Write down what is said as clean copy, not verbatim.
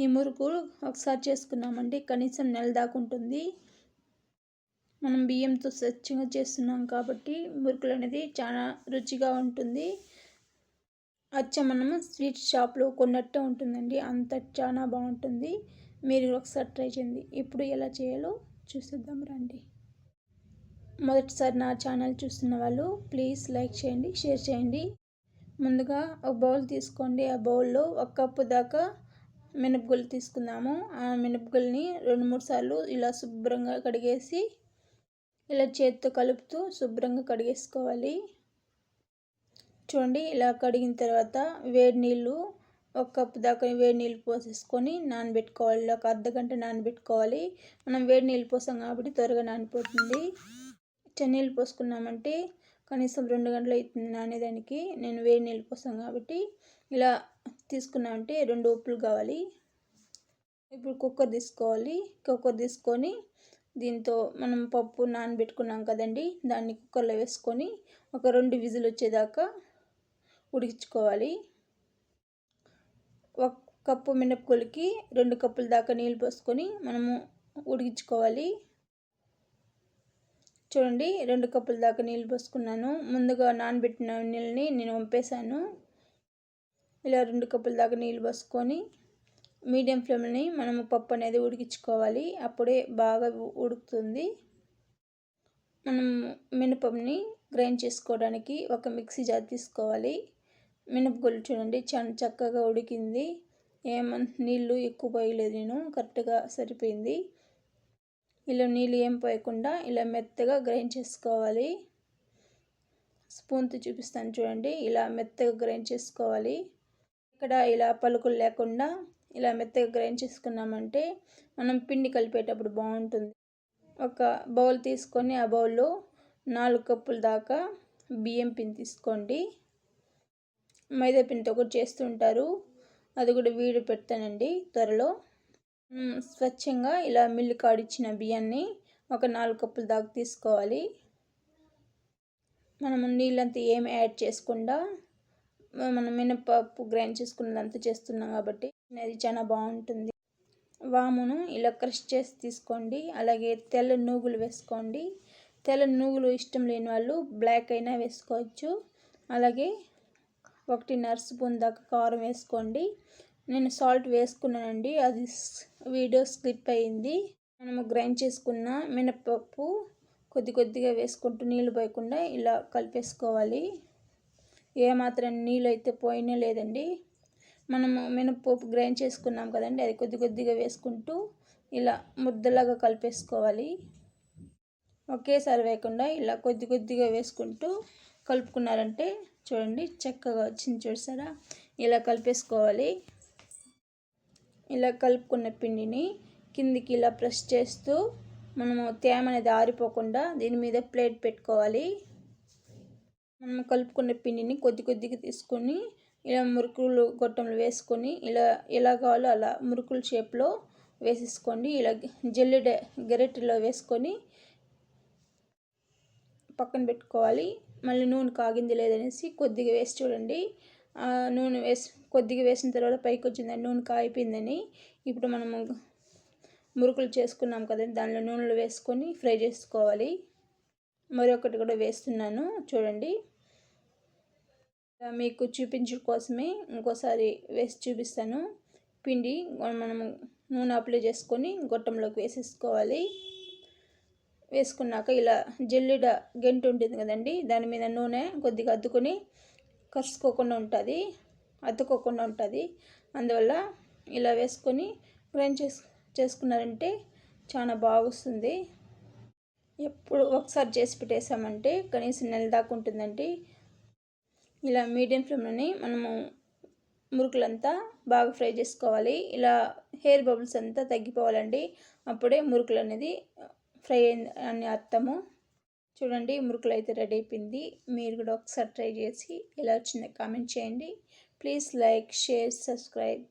ఈ మురుకు ఒకసారి చేసుకున్నామంటే కనీసం నెల దాకా ఉంటుంది. మనం బియ్యంతో స్వచ్ఛంగా చేస్తున్నాం కాబట్టి మురుకులు అనేది చాలా రుచిగా ఉంటుంది. మనము స్వీట్ షాప్లో కొన్నట్టే ఉంటుందండి. అంత చాలా బాగుంటుంది. మీరు ఒకసారి ట్రై చేయండి. ఇప్పుడు ఎలా చేయాలో చూసేద్దాం రండి. మొదటిసారి నా ఛానల్ చూస్తున్న వాళ్ళు ప్లీజ్ లైక్ చేయండి, షేర్ చేయండి. ముందుగా ఒక బౌల్ తీసుకోండి. ఆ బౌల్లో 1 కప్పు దాకా మినపగుళ్ళు తీసుకుందాము. ఆ మినపగుళ్ళని 2-3 సార్లు ఇలా శుభ్రంగా కడిగేసి ఇలా చేతితో కలుపుతూ శుభ్రంగా కడిగేసుకోవాలి. చూడండి, ఇలా కడిగిన తర్వాత వేడి నీళ్ళు 1 కప్పు దాకా వేడి నీళ్ళు పోసేసుకొని నానబెట్టుకోవాలి. ఒక అర్ధగంట నానబెట్టుకోవాలి. మనం వేడి నీళ్ళు పోసాం కాబట్టి త్వరగా నానిపోతుంది. చన్నీళ్ళు పోసుకున్నామంటే కనీసం 2 గంటలు అవుతుంది నానేదానికి. నేను వేడి నీళ్ళు పోసాం కాబట్టి ఇలా తీసుకున్నామంటే 2 ఉప్పులు కావాలి. ఇప్పుడు కుక్కర్ తీసుకోవాలి. కుక్కర్ తీసుకొని దీంతో మనం పప్పు నానబెట్టుకున్నాం కదండి, దాన్ని కుక్కర్లో వేసుకొని ఒక 2 విజిల్ వచ్చేదాకా ఉడికించుకోవాలి. 1 కప్పు మినపగుళ్ళకి 2 కప్పుల దాకా నీళ్ళు పోసుకొని మనము ఉడికించుకోవాలి. చూడండి, 2 కప్పుల దాకా నీళ్ళు పోసుకున్నాను. ముందుగా నానబెట్టిన నీళ్ళని నేను వంపేశాను. ఇలా 2 కప్పుల దాకా నీళ్ళు పోసుకొని మీడియం ఫ్లేమ్ని మనము పప్పు అనేది ఉడికించుకోవాలి. అప్పుడే బాగా ఉడుకుతుంది. మనం మినపప్పుని గ్రైండ్ చేసుకోవడానికి ఒక మిక్సీ జార్ తీసుకోవాలి. మినపగుళ్ళు చూడండి చాలా చక్కగా ఉడికింది. నీళ్ళు ఎక్కువ పోయలేదు, నేను కరెక్ట్గా సరిపోయింది. ఇలా నీళ్ళు ఏం పోయకుండా ఇలా మెత్తగా గ్రైండ్ చేసుకోవాలి. స్పూన్తో చూపిస్తాను చూడండి, ఇలా మెత్తగా గ్రైండ్ చేసుకోవాలి. ఇక్కడ ఇలా పలుకులు లేకుండా ఇలా మెత్తగా గ్రైండ్ చేసుకున్నామంటే మనం పిండి కలిపేటప్పుడు బాగుంటుంది. ఒక బౌల్ తీసుకొని ఆ బౌల్లో 4 కప్పుల దాకా బియ్యం పిండి తీసుకోండి. మైదా పిండితో కూడా చేస్తుంటారు, అది కూడా వీడియో పెడతానండి త్వరలో. స్వచ్ఛంగా ఇలా మిల్లు కాడిచ్చిన బియ్యాన్ని ఒక 4 కప్పుల దాకా తీసుకోవాలి. మనము నీళ్ళంతా ఏమి యాడ్ చేసుకుండా మనం మినపప్పు గ్రైండ్ చేసుకున్నదంతా చేస్తున్నాం కాబట్టి అది చాలా బాగుంటుంది. వామును ఇలా క్రష్ చేసి తీసుకోండి. అలాగే తెల్ల నూగులు వేసుకోండి. తెల్ల నూగులు ఇష్టం లేని వాళ్ళు బ్లాక్ అయినా వేసుకోవచ్చు. అలాగే 1.5 స్పూన్ దాకా కారం వేసుకోండి. నేను సాల్ట్ వేసుకున్నానండి, అది వీడియో స్కిప్ అయింది. మనము గ్రైండ్ చేసుకున్న మినపప్పు కొద్దిగా వేసుకుంటూ నీళ్ళు పోయకుండా ఇలా కలిపేసుకోవాలి. ఏమాత్రం నీళ్ళు అయితే పోయినా లేదండి. మనము మినపప్పు గ్రైండ్ చేసుకున్నాం కదండి, అది కొద్దిగా వేసుకుంటూ ఇలా ముద్దలాగా కలిపేసుకోవాలి. ఒకేసారి వేయకుండా ఇలా కొద్దిగా వేసుకుంటూ కలుపుకున్నారంటే చూడండి చక్కగా వచ్చింది. చూసారా, ఇలా కలిపేసుకోవాలి. ఇలా కలుపుకున్న పిండిని కిందికి ఇలా ప్రెస్ చేస్తూ మనము తేమ అనేది ఆరిపోకుండా దీని మీద ప్లేట్ పెట్టుకోవాలి. మనం కలుపుకున్న పిండిని కొద్దిగా తీసుకొని ఇలా మురుకులు గొట్టంలో వేసుకొని ఇలా ఎలా కావాలో అలా మురుకుల షేప్లో వేసేసుకోండి. ఇలా జల్లెడ గరిటెలో వేసుకొని పక్కన పెట్టుకోవాలి. మళ్ళీ నూనె కాగింది లేదనేసి కొద్దిగా వేసి చూడండి. నూనె కొద్దిగా వేసిన తర్వాత పైకి వచ్చిందని నూనె కాగిపోయిందని. ఇప్పుడు మనము మురుకులు చేసుకున్నాం కదండి, దానిలో నూనెలో వేసుకొని ఫ్రై చేసుకోవాలి. మరొకటి కూడా వేస్తున్నాను చూడండి. మీకు చూపించడం కోసమే ఇంకోసారి వేసి చూపిస్తాను. పిండి మనము నూనె అప్లై చేసుకొని గొట్టంలోకి వేసేసుకోవాలి. వేసుకున్నాక ఇలా జల్లెడ గంట ఉంటుంది కదండి, దాని మీద నూనె కొద్దిగా అద్దుకొని అతుక్కోకుండా ఉంటుంది. అందువల్ల ఇలా వేసుకొని గ్రైండ్ చేసుకున్నారంటే చాలా బాగా వస్తుంది. ఎప్పుడు ఒకసారి చేసి పెట్టేసామంటే కనీసం నెల దాకా ఉంటుందండి. ఇలా మీడియం ఫ్లేమ్లోనే మనము మురుకులంతా బాగా ఫ్రై చేసుకోవాలి. ఇలా హెయిర్ బబుల్స్ అంతా తగ్గిపోవాలండి, అప్పుడే మురుకులు అనేది ఫ్రై అని అర్థము. చూడండి, మురుకులు అయితే రెడీ అయిపోయింది. మీరు కూడా ఒకసారి ట్రై చేసి ఎలా వచ్చిందో కామెంట్ చేయండి. Please like, share, subscribe.